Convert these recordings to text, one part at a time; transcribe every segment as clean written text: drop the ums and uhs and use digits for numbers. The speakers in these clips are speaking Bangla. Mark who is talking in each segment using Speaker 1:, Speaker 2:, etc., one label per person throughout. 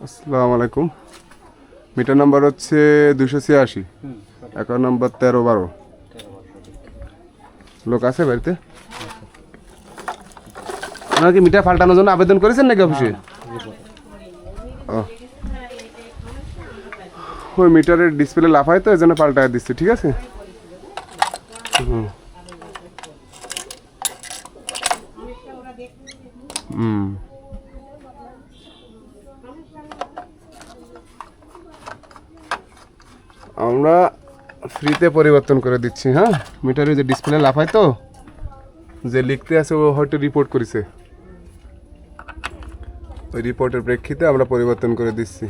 Speaker 1: আসসালামু আলাইকুম। মিটার নাম্বার হচ্ছে 286, অ্যাকাউন্ট নাম্বার 1312। লোক আছে বাড়িতে? আপনারা কি মিটার পাল্টানোর জন্য আবেদন করেছেন নাকি অফিসে? ও, ওই মিটারের ডিসপ্লে লাফায় তো এই জন্য পাল্টায় দিচ্ছে, ঠিক আছে? হুম হুম আমরা ফ্রিতে পরিবর্তন করে দিচ্ছি। হ্যাঁ, মিটারের যে ডিসপ্লে লাফায় তো, যে লিখতে আছে ও হয়তো রিপোর্ট করেছে, ওই রিপোর্টের প্রেক্ষিতে আমরা পরিবর্তন করে দিচ্ছি।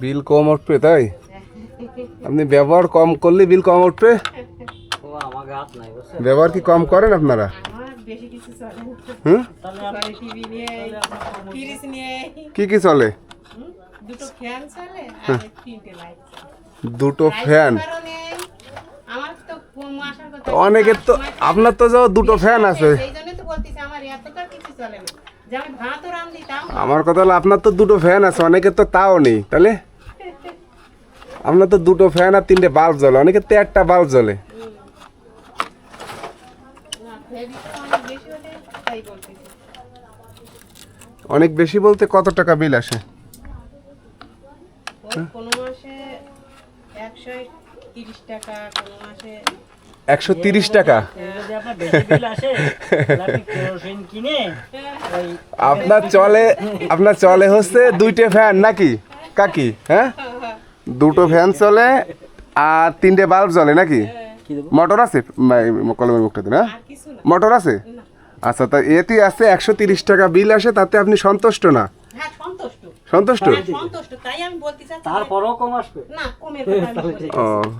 Speaker 1: বিল কম উঠবে তাই? আপনি ব্যবহার কম করলে বিল কম উঠবে। ব্যবহার কি কম করেন আপনারা? হুম, কি কি চলে? দুটো ফ্যান। অনেকের তো, আপনার তো যাও দুটো ফ্যান আছে। আমার কথা হলো আপনার তো দুটো ফ্যান আছে, অনেকের তো তাও নেই। তাহলে আপনার তো দুটো ফ্যান আর 3টে বাল্ব জ্বলে, অনেকের তো একটা বাল্ব জ্বলে। অনেক বেশি বলতে কত টাকা বিল আসে? 130 টাকা। আপনার চলে হচ্ছে 2টে ফ্যান নাকি কাকি? হ্যাঁ, 2টো ফ্যান চলে আর 3টে বাল্ব জ্বলে নাকি? মোটর আছে কলমের মুখটাতে? না, মোটর আছে। আচ্ছা, তা এতে আছে 130 টাকা বিল আসে, তাতে আপনি সন্তুষ্ট না? সন্তুষ্ট।
Speaker 2: তাই আমি বলতে চাচ্ছি
Speaker 3: তারপরও কম আসবে
Speaker 2: না, কমের কথা আমি বলতে চাইছি।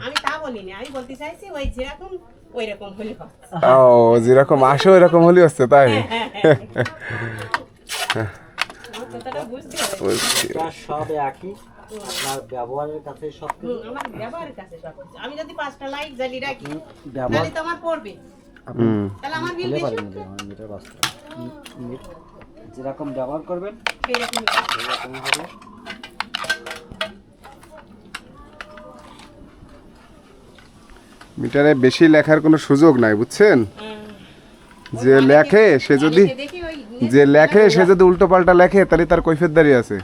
Speaker 2: আমি তা বলিনি, আমি বলতে চাইছি ওই যেরকম ওই রকম হলে হবে।
Speaker 1: ও, যেরকম আসে ওই রকম হলেই হচ্ছে তাই?
Speaker 2: আমার কথাটা বুঝতে হবে।
Speaker 1: বুঝছি।
Speaker 3: সব একই, আপনার ব্যবহারের কাছে সব
Speaker 2: আমার ব্যবহারের কাছে সব কিছু। আমি যদি 5টা লাইট জ্বালিয়ে রাখি
Speaker 3: ব্যবহার
Speaker 2: তাহলে তো আমার পড়বে,
Speaker 1: হুম,
Speaker 2: তাহলে আমার বিল বেশি উঠবে।
Speaker 3: মিটার বাস্তব যেরকম ব্যবহার করবেন
Speaker 2: সেরকমই।
Speaker 3: সেরকমই হবে।
Speaker 1: মিটারে বেশি লেখার কোনো সুযোগ নাই, বুঝছেন? যে লেখে সে যদি
Speaker 2: দেখি ওই
Speaker 1: সে যদি উল্টো পাল্টা লেখে তাহলে তার কৈফিয়তদারি আছে,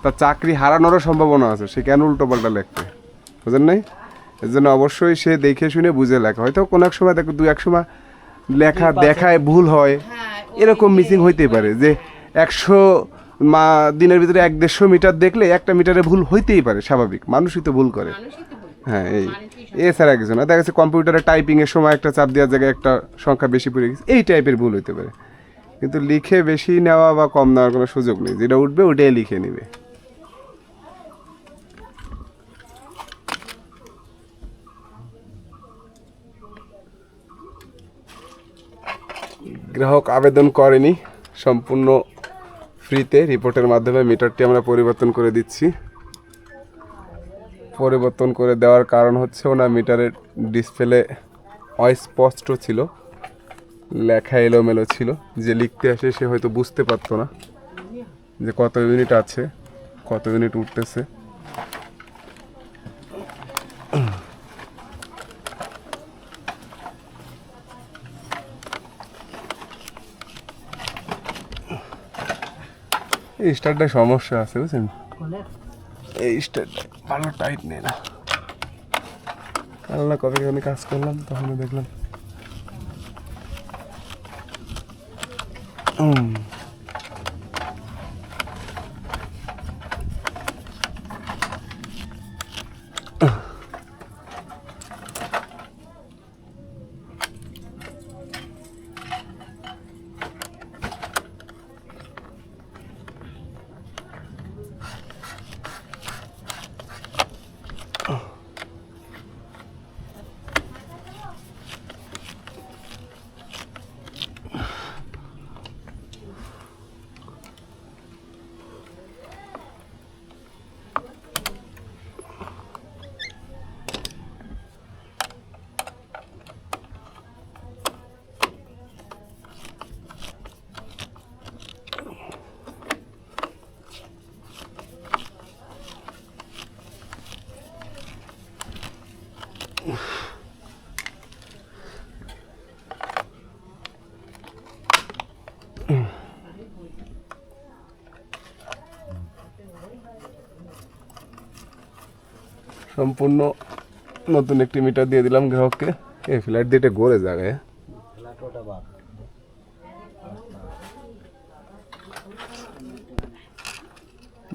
Speaker 1: তার চাকরি হারানোরও সম্ভাবনা আছে। সে কেন উল্টো পাল্টা লেখবে, বুঝেন নাই? এর জন্য অবশ্যই সে দেখে শুনে বুঝে লেখা। হয়তো কোনো এক সময় দেখো 2-1 সময় লেখা দেখায় ভুল হয়, এরকম মিসিং হইতেই পারে। যে 100 দিনের ভিতরে 1-150 মিটার দেখলে একটা মিটারে ভুল হইতেই পারে, স্বাভাবিক, মানুষই তো ভুল করে।
Speaker 2: মানুষই তো বলবে।
Speaker 1: হ্যাঁ, এছাড়া কিছু না। দেখা যাচ্ছে কম্পিউটারে টাইপিংয়ের সময় একটা চাপ দেওয়ার জায়গায় একটা সংখ্যা বেশি পড়ে গেছে, এই টাইপের ভুল হইতে পারে। কিন্তু লিখে বেশি নেওয়া বা কম নেওয়ার কোনো সুযোগ নেই, যেটা উঠবে ওটাই লিখে নেবে। গ্রাহক আবেদন করেনি, সম্পূর্ণ ফ্রিতে রিপোর্টের মাধ্যমে মিটারটি আমরা পরিবর্তন করে দিচ্ছি। পরিবর্তন করে দেওয়ার কারণ হচ্ছে ওনার মিটারের ডিসপ্লে অস্পষ্ট ছিল, লেখা এলোমেলো ছিল। যে লিখতে আসে সে হয়তো বুঝতে পারতো না যে কত ইউনিট আছে, কত ইউনিট উঠতেছে। এই স্টারটায় সমস্যা আছে, বুঝছেন? এই স্টারটা ভালো টাইট নেই না। কাল না কবে আমি কাজ করলাম তখন দেখলাম সম্পূর্ণ নতুন একটি মিটার দিয়ে দিলাম গ্রাহককে। এই ফ্ল্যাট দিয়ে এটা গড়ে জায়গায়
Speaker 3: ফ্ল্যাটোটা বাদ।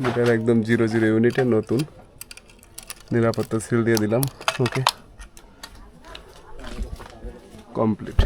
Speaker 1: মিটার একদম 00 ইউনিটে নতুন নিরাপত্তা সিল দিয়ে দিলাম। ওকে, কমপ্লিট।